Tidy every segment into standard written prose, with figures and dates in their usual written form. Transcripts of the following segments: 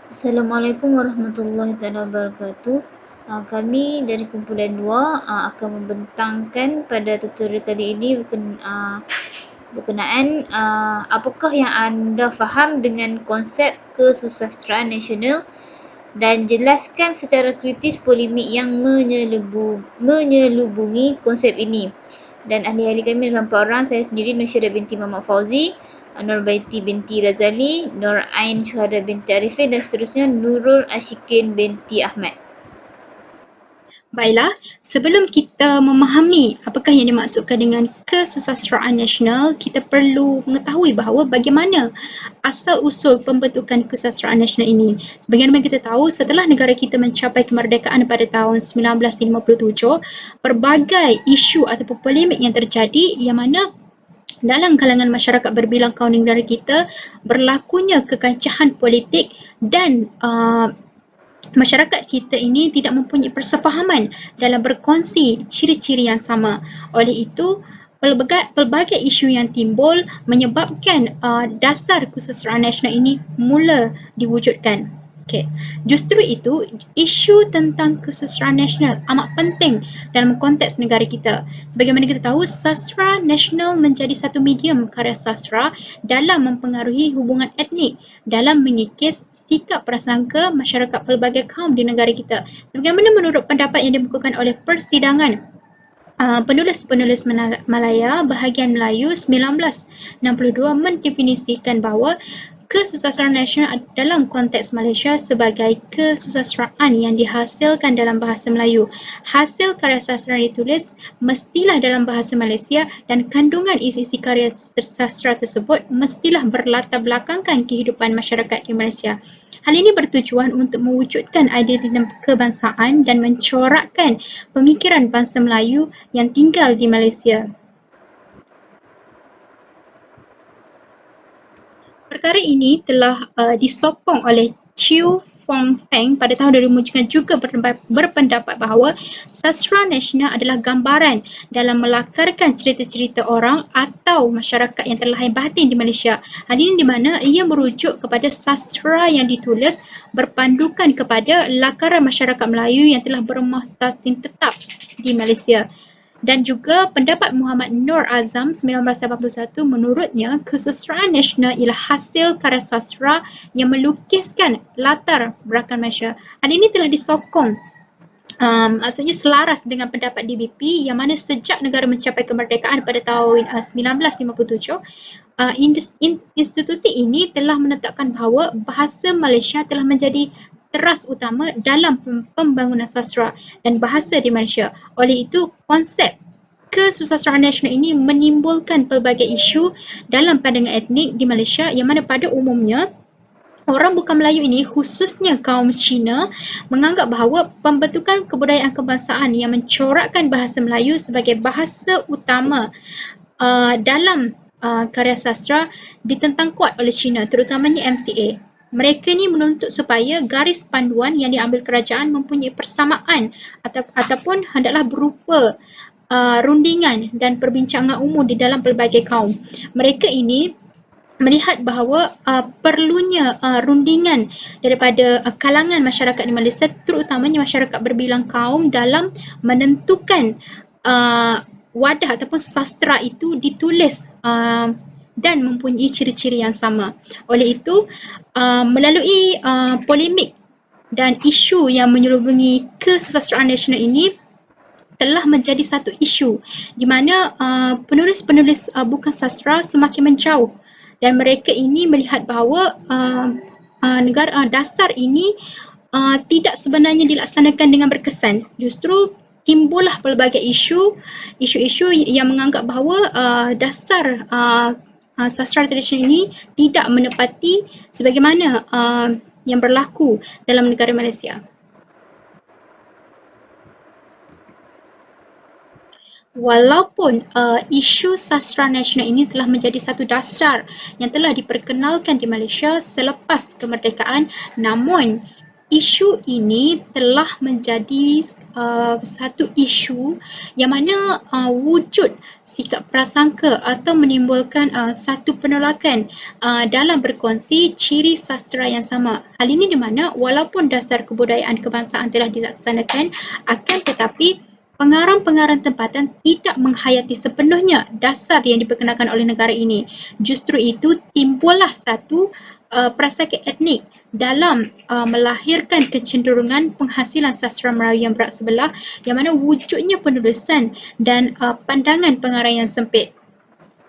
Assalamualaikum warahmatullahi taala wabarakatuh. Kami dari kumpulan 2 akan membentangkan pada tutorial kali ini berkenaan apakah yang anda faham dengan konsep kesusasteraan nasional dan jelaskan secara kritis polemik yang menyelubungi konsep ini. Dan ahli-ahli kami adalah 4 orang, saya sendiri Nursyada binti Muhammad Fauzi, Nurbaiti binti Razali, Nur Ain Syuhada binti Arifin dan seterusnya Nurul Ashikin binti Ahmad. Baiklah, sebelum kita memahami apakah yang dimaksudkan dengan kesusasteraan nasional, kita perlu mengetahui bahawa bagaimana asal-usul pembentukan kesusasteraan nasional ini. Sebagaimana kita tahu, setelah negara kita mencapai kemerdekaan pada tahun 1957, pelbagai isu ataupun polemik yang terjadi yang mana dalam kalangan masyarakat berbilang kaum negara kita berlakunya kekancahan politik dan masyarakat kita ini tidak mempunyai persefahaman dalam berkongsi ciri-ciri yang sama. Oleh itu, pelbagai isu yang timbul menyebabkan dasar kesusasteraan nasional ini mula diwujudkan. Okay. Justru itu, isu tentang kesusasteraan nasional amat penting dalam konteks negara kita. Sebagaimana kita tahu, sastra nasional menjadi satu medium karya sastra dalam mempengaruhi hubungan etnik, dalam mengikis sikap prasangka masyarakat pelbagai kaum di negara kita. Sebagaimana menurut pendapat yang dibukukan oleh persidangan penulis-penulis Malaya bahagian Melayu 1962 mendefinisikan bahawa kesusasteraan nasional dalam konteks Malaysia sebagai kesusasteraan yang dihasilkan dalam bahasa Melayu. Hasil karya sastra yang ditulis mestilah dalam bahasa Malaysia dan kandungan isi-isi karya sastra tersebut mestilah berlatar belakangkan kehidupan masyarakat di Malaysia. Hal ini bertujuan untuk mewujudkan identiti kebangsaan dan mencorakkan pemikiran bangsa Melayu yang tinggal di Malaysia. Perkara ini telah disokong oleh Chiu Fong Feng pada tahun 2000 juga berpendapat bahawa sastra nasional adalah gambaran dalam melakarkan cerita-cerita orang atau masyarakat yang terlahir batin di Malaysia. Hal ini di mana ia merujuk kepada sastra yang ditulis berpandukan kepada lakaran masyarakat Melayu yang telah berumah status tetap di Malaysia. Dan juga pendapat Muhammad Nur Azam 1981 menurutnya kesusasteraan nasional ialah hasil karya sastra yang melukiskan latar belakang Malaysia. Hal ini telah disokong maksudnya selaras dengan pendapat DBP yang mana sejak negara mencapai kemerdekaan pada tahun 1957, institusi ini telah menetapkan bahawa bahasa Malaysia telah menjadi teras utama dalam pembangunan sastra dan bahasa di Malaysia. Oleh itu, konsep kesusasteraan nasional ini menimbulkan pelbagai isu dalam pandangan etnik di Malaysia yang mana pada umumnya orang bukan Melayu ini, khususnya kaum Cina, menganggap bahawa pembentukan kebudayaan kebangsaan yang mencorakkan bahasa Melayu sebagai bahasa utama dalam karya sastra ditentang kuat oleh Cina, terutamanya MCA. Mereka ni menuntut supaya garis panduan yang diambil kerajaan mempunyai persamaan ataupun hendaklah berupa rundingan dan perbincangan umum di dalam pelbagai kaum. Mereka ini melihat bahawa perlunya rundingan daripada kalangan masyarakat di Malaysia, terutamanya masyarakat berbilang kaum dalam menentukan wadah ataupun sastra itu ditulis dan mempunyai ciri-ciri yang sama. Oleh itu, melalui polemik dan isu yang menyelubungi kesusasteraan nasional ini telah menjadi satu isu di mana penulis-penulis bukan sastra semakin menjauh dan mereka ini melihat bahawa negara dasar ini tidak sebenarnya dilaksanakan dengan berkesan. Justru timbullah pelbagai isu yang menganggap bahawa dasar sastra tradisional ini tidak menepati sebagaimana yang berlaku dalam negara Malaysia. Walaupun isu sastra nasional ini telah menjadi satu dasar yang telah diperkenalkan di Malaysia selepas kemerdekaan, namun isu ini telah menjadi satu isu yang mana wujud sikap prasangka atau menimbulkan satu penolakan dalam berkongsi ciri sastra yang sama. Hal ini di mana walaupun dasar kebudayaan kebangsaan telah dilaksanakan, akan tetapi pengarang-pengarang tempatan tidak menghayati sepenuhnya dasar yang diperkenalkan oleh negara ini. Justru itu timbullah satu prasangka etnik dalam melahirkan kecenderungan penghasilan sastra Melayu yang berat sebelah, yang mana wujudnya penulisan dan pandangan pengarang yang sempit.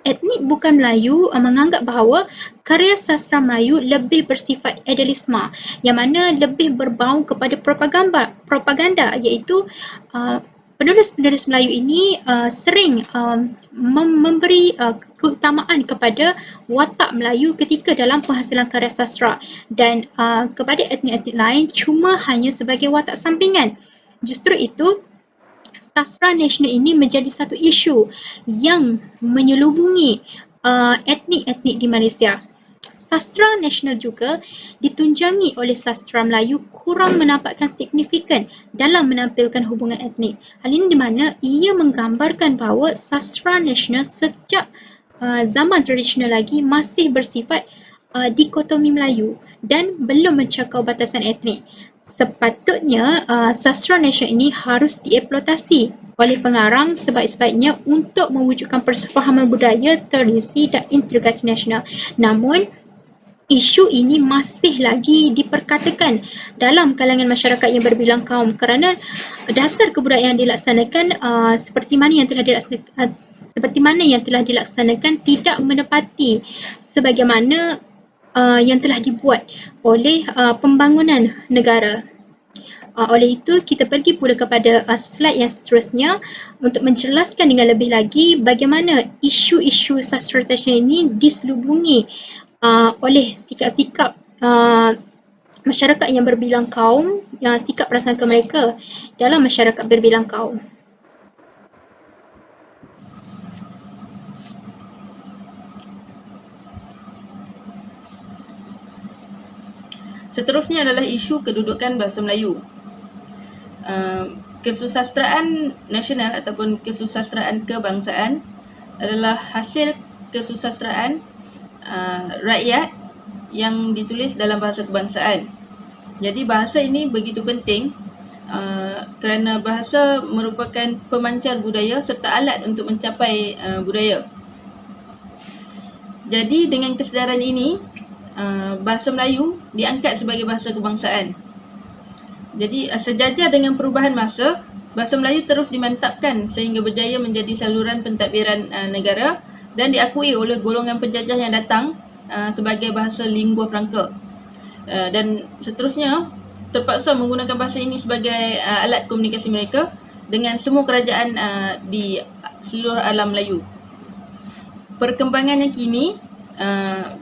Etnik bukan Melayu menganggap bahawa karya sastra Melayu lebih bersifat idealisme, yang mana lebih berbau kepada propaganda iaitu penulis-penulis Melayu ini sering memberi keutamaan kepada watak Melayu ketika dalam penghasilan karya sastra, dan kepada etnik-etnik lain cuma hanya sebagai watak sampingan. Justru itu sastra nasional ini menjadi satu isu yang menyelubungi etnik-etnik di Malaysia. Sastra nasional juga ditunjangi oleh sastra Melayu kurang menampakkan signifikan dalam menampilkan hubungan etnik. Hal ini di mana ia menggambarkan bahawa sastra nasional sejak zaman tradisional lagi masih bersifat dikotomi Melayu dan belum mencakau batasan etnik. Sepatutnya sastra nasional ini harus dieksploitasi oleh pengarang sebaik-baiknya untuk mewujudkan persefahaman budaya, tradisi dan integrasi nasional. Namun isu ini masih lagi diperkatakan dalam kalangan masyarakat yang berbilang kaum kerana dasar kebudayaan dilaksanakan seperti mana yang telah dilaksanakan tidak menepati sebagaimana yang telah dibuat oleh pembangunan negara. Oleh itu, kita pergi pula kepada slide yang seterusnya untuk menjelaskan dengan lebih lagi bagaimana isu-isu sastra nasional ini diselubungi oleh sikap-sikap masyarakat yang berbilang kaum, sikap prasangka mereka dalam masyarakat berbilang kaum. Seterusnya adalah isu kedudukan bahasa Melayu. Kesusastraan nasional ataupun kesusastraan kebangsaan adalah hasil kesusastraan rakyat yang ditulis dalam bahasa kebangsaan. Jadi bahasa ini begitu penting kerana bahasa merupakan pemancar budaya serta alat untuk mencapai budaya. Jadi dengan kesedaran ini, bahasa Melayu diangkat sebagai bahasa kebangsaan. Jadi sejajar dengan perubahan masa, bahasa Melayu terus dimantapkan sehingga berjaya menjadi saluran pentadbiran negara dan diakui oleh golongan penjajah yang datang sebagai bahasa lingua franca. Dan seterusnya terpaksa menggunakan bahasa ini sebagai alat komunikasi mereka dengan semua kerajaan di seluruh alam Melayu. Perkembangan yang kini,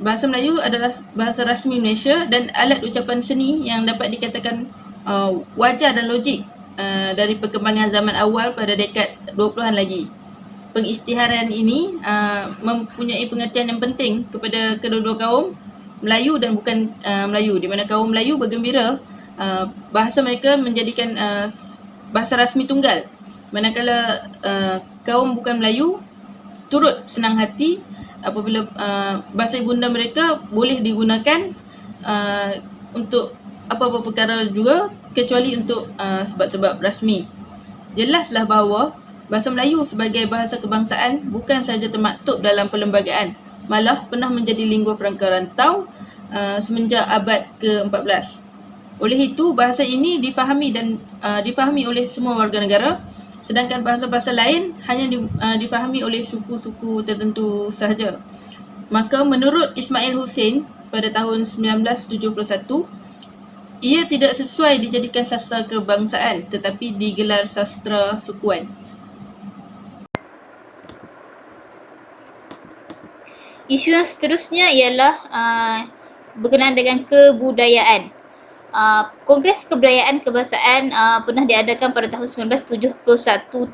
bahasa Melayu adalah bahasa rasmi Malaysia dan alat ucapan seni yang dapat dikatakan wajar dan logik dari perkembangan zaman awal pada dekad 20-an lagi. Pengisytiharan ini mempunyai pengertian yang penting kepada kedua-dua kaum, Melayu dan bukan Melayu, di mana kaum Melayu bergembira bahasa mereka menjadikan bahasa rasmi tunggal, manakala kaum bukan Melayu turut senang hati apabila bahasa ibunda mereka boleh digunakan untuk apa-apa perkara juga kecuali untuk sebab-sebab rasmi. Jelaslah bahawa bahasa Melayu sebagai bahasa kebangsaan bukan sahaja termaktub dalam perlembagaan, malah pernah menjadi lingua franca rantau semenjak abad ke-14. Oleh itu, bahasa ini difahami oleh semua warga negara, sedangkan bahasa-bahasa lain hanya difahami oleh suku-suku tertentu sahaja. Maka menurut Ismail Hussein pada tahun 1971, ia tidak sesuai dijadikan sastra kebangsaan tetapi digelar sastra sukuan. Isu yang seterusnya ialah berkenaan dengan kebudayaan. Kongres Kebudayaan Kebangsaan pernah diadakan pada tahun 1971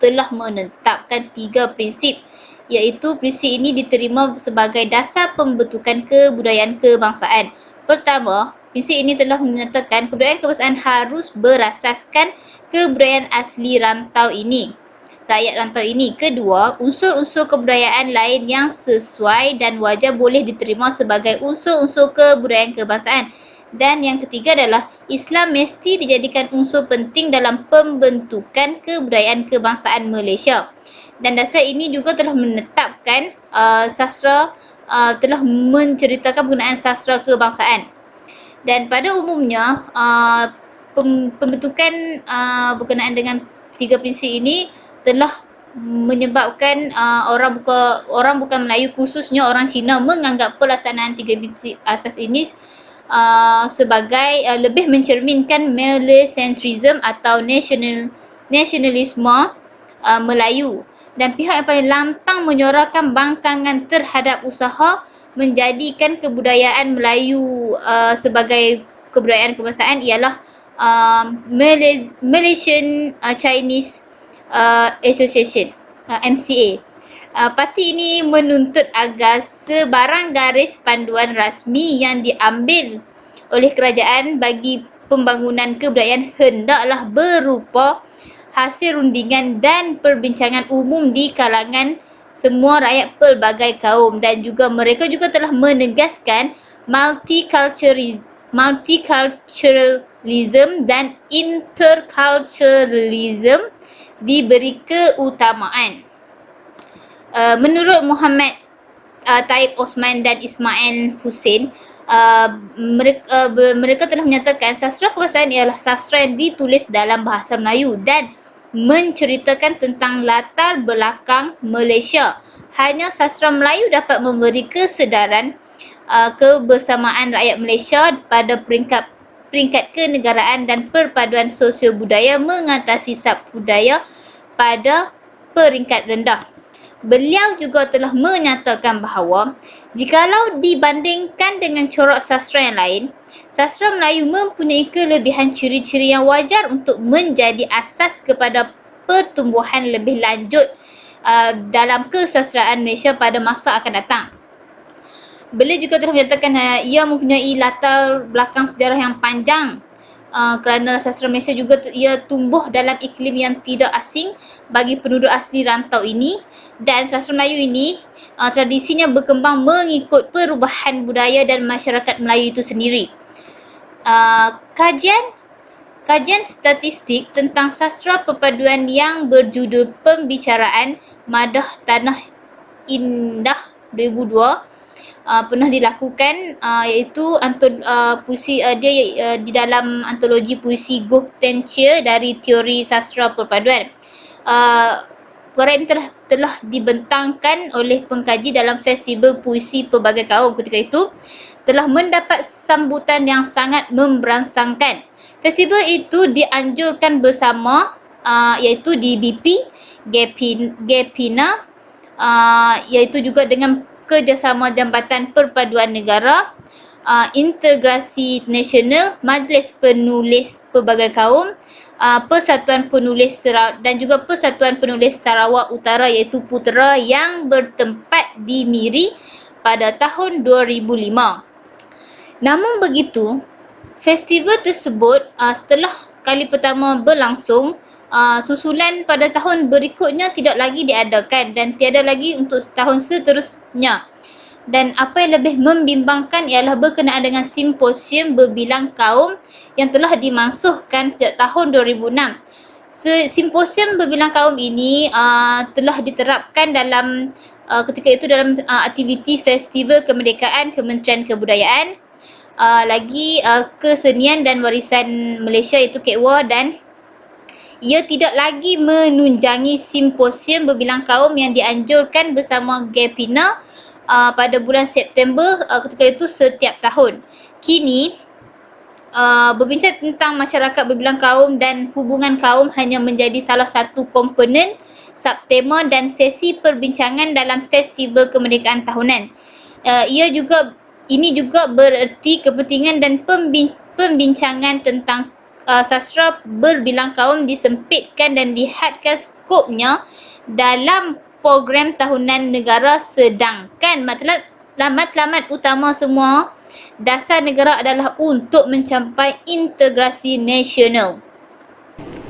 telah menetapkan 3 prinsip, iaitu prinsip ini diterima sebagai dasar pembentukan kebudayaan kebangsaan. Pertama, Prinsip ini telah menyatakan kebudayaan kebangsaan harus berasaskan kebudayaan asli rakyat rantau ini. Kedua, unsur-unsur kebudayaan lain yang sesuai dan wajar boleh diterima sebagai unsur-unsur kebudayaan kebangsaan. Dan yang ketiga adalah Islam mesti dijadikan unsur penting dalam pembentukan kebudayaan kebangsaan Malaysia. Dan dasar ini juga telah menetapkan telah menceritakan penggunaan sastra kebangsaan. Dan pada umumnya pembentukan berkenaan dengan tiga prinsip ini telah menyebabkan orang bukan Melayu, khususnya orang Cina, menganggap pelaksanaan tiga prinsip asas ini sebagai lebih mencerminkan Malaycentrism atau nasionalisme Melayu, dan pihak yang paling lantang menyorakan bangkangan terhadap usaha menjadikan kebudayaan Melayu sebagai kebudayaan kebangsaan ialah Malaysian Chinese Association, MCA. Parti ini menuntut agar sebarang garis panduan rasmi yang diambil oleh kerajaan bagi pembangunan kebudayaan hendaklah berupa hasil rundingan dan perbincangan umum di kalangan semua rakyat pelbagai kaum, dan juga mereka juga telah menegaskan multiculturalism dan interculturalism diberi keutamaan. Menurut Muhammad Taib Osman dan Ismail Hussein, mereka telah menyatakan sastra kebangsaan ialah sastra yang ditulis dalam bahasa Melayu dan menceritakan tentang latar belakang Malaysia. Hanya sastra Melayu dapat memberi kesedaran kebersamaan rakyat Malaysia pada peringkat kenegaraan dan perpaduan sosio budaya mengatasi sub budaya pada peringkat rendah. Beliau juga telah menyatakan bahawa jikalau dibandingkan dengan corak sastra yang lain, sastra Melayu mempunyai kelebihan ciri-ciri yang wajar untuk menjadi asas kepada pertumbuhan lebih lanjut dalam kesastraan Malaysia pada masa akan datang. Beliau juga telah menyatakan ia mempunyai latar belakang sejarah yang panjang kerana sastra Malaysia juga ia tumbuh dalam iklim yang tidak asing bagi penduduk asli rantau ini, dan sastra Melayu ini tradisinya berkembang mengikut perubahan budaya dan masyarakat Melayu itu sendiri. Kajian statistik tentang sastra perpaduan yang berjudul Pembicaraan Madah Tanah Indah 2002 pernah dilakukan, iaitu puisi dia di dalam antologi puisi Goh Ten Chia dari teori sastra perpaduan. Perkara ini telah dibentangkan oleh pengkaji dalam festival puisi pelbagai kaum ketika itu, telah mendapat sambutan yang sangat memberangsangkan. Festival itu dianjurkan bersama iaitu di BP, Gapina, iaitu juga dengan kerjasama Jambatan Perpaduan Negara, Integrasi Nasional, Majlis Penulis Pelbagai Kaum, Persatuan Penulis dan juga Persatuan Penulis Sarawak Utara iaitu Putera yang bertempat di Miri pada tahun 2005. Namun begitu, festival tersebut setelah kali pertama berlangsung, susulan pada tahun berikutnya tidak lagi diadakan dan tiada lagi untuk tahun seterusnya. Dan apa yang lebih membimbangkan ialah berkenaan dengan simposium berbilang kaum yang telah dimansuhkan sejak tahun 2006. Simposium berbilang kaum ini telah diterapkan dalam ketika itu dalam aktiviti Festival Kemerdekaan Kementerian Kebudayaan, Kesenian dan Warisan Malaysia iaitu KEWA, dan ia tidak lagi menunjangi simposium berbilang kaum yang dianjurkan bersama Gapina pada bulan September ketika itu setiap tahun. Kini berbincang tentang masyarakat berbilang kaum dan hubungan kaum hanya menjadi salah satu komponen subtema dan sesi perbincangan dalam Festival Kemerdekaan Tahunan. Ini juga bererti kepentingan dan pembincangan tentang sastra berbilang kaum disempitkan dan dihadkan skopnya dalam program tahunan negara, sedangkan matlamat utama semua Dasar negara adalah untuk mencapai integrasi nasional.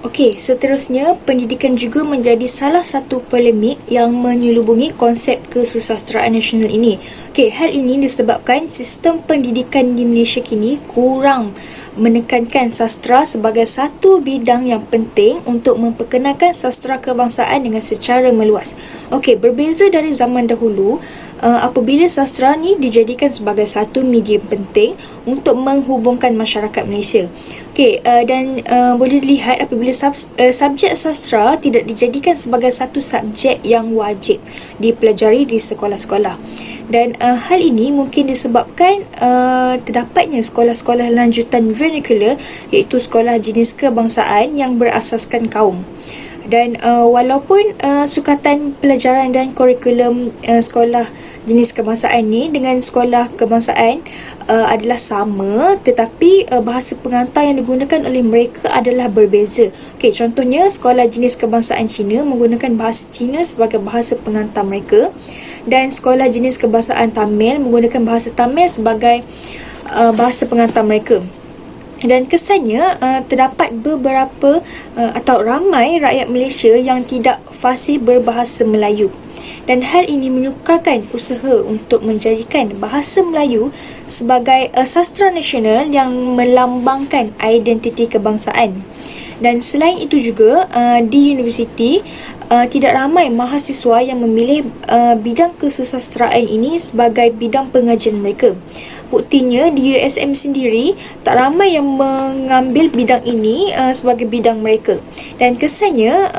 Okey, seterusnya, pendidikan juga menjadi salah satu polemik yang menyelubungi konsep kesusasteraan nasional ini. Okey, hal ini disebabkan sistem pendidikan di Malaysia kini kurang menekankan sastra sebagai satu bidang yang penting untuk memperkenalkan sastra kebangsaan dengan secara meluas. Okey, berbeza dari zaman dahulu, apabila sastra ni dijadikan sebagai satu medium penting untuk menghubungkan masyarakat Malaysia. Okey, dan boleh dilihat apabila subjek sastra tidak dijadikan sebagai satu subjek yang wajib dipelajari di sekolah-sekolah. Dan hal ini mungkin disebabkan terdapatnya sekolah-sekolah lanjutan vernacular, iaitu sekolah jenis kebangsaan yang berasaskan kaum. Dan walaupun sukatan pelajaran dan kurikulum sekolah jenis kebangsaan ni dengan sekolah kebangsaan adalah sama, tetapi bahasa pengantar yang digunakan oleh mereka adalah berbeza. Okey, contohnya sekolah jenis kebangsaan Cina menggunakan bahasa Cina sebagai bahasa pengantar mereka, dan sekolah jenis kebangsaan Tamil menggunakan bahasa Tamil sebagai bahasa pengantar mereka. Dan kesannya terdapat beberapa atau ramai rakyat Malaysia yang tidak fasih berbahasa Melayu. Dan hal ini menyukarkan usaha untuk menjadikan bahasa Melayu sebagai sastra nasional yang melambangkan identiti kebangsaan. Dan selain itu juga, di universiti tidak ramai mahasiswa yang memilih bidang kesusasteraan ini sebagai bidang pengajian mereka. Buktinya, di USM sendiri tak ramai yang mengambil bidang ini sebagai bidang mereka. Dan kesannya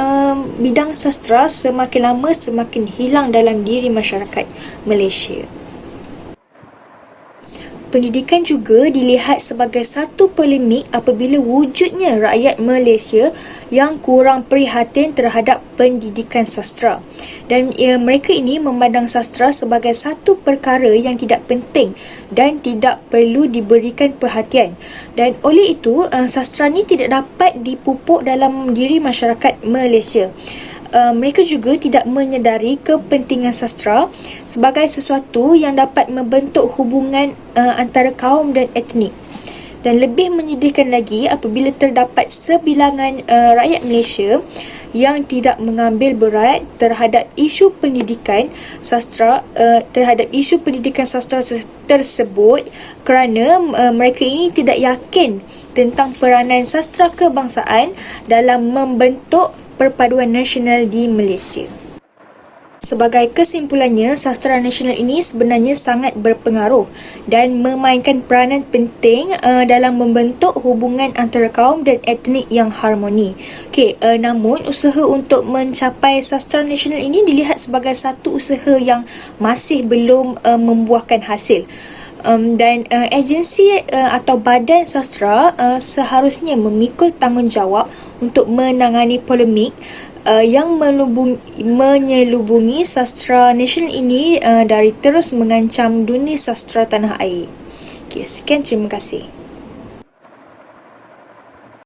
bidang sastra semakin lama semakin hilang dalam diri masyarakat Malaysia. Pendidikan juga dilihat sebagai satu polemik apabila wujudnya rakyat Malaysia yang kurang prihatin terhadap pendidikan sastra. Dan mereka ini memandang sastra sebagai satu perkara yang tidak penting dan tidak perlu diberikan perhatian. Dan oleh itu, sastra ni tidak dapat dipupuk dalam diri masyarakat Malaysia. Mereka juga tidak menyedari kepentingan sastra sebagai sesuatu yang dapat membentuk hubungan antara kaum dan etnik. Dan lebih menyedihkan lagi apabila terdapat sebilangan rakyat Malaysia yang tidak mengambil berat terhadap isu pendidikan sastra tersebut kerana mereka ini tidak yakin tentang peranan sastra kebangsaan dalam membentuk perpaduan nasional di Malaysia. Sebagai kesimpulannya, sastra nasional ini sebenarnya sangat berpengaruh dan memainkan peranan penting dalam membentuk hubungan antara kaum dan etnik yang harmoni. Okey, namun usaha untuk mencapai sastra nasional ini dilihat sebagai satu usaha yang masih belum membuahkan hasil. Dan agensi atau badan sastra seharusnya memikul tanggungjawab untuk menangani polemik yang menyelubungi sastra nasional ini dari terus mengancam dunia sastra tanah air. Okay, sekian, terima kasih.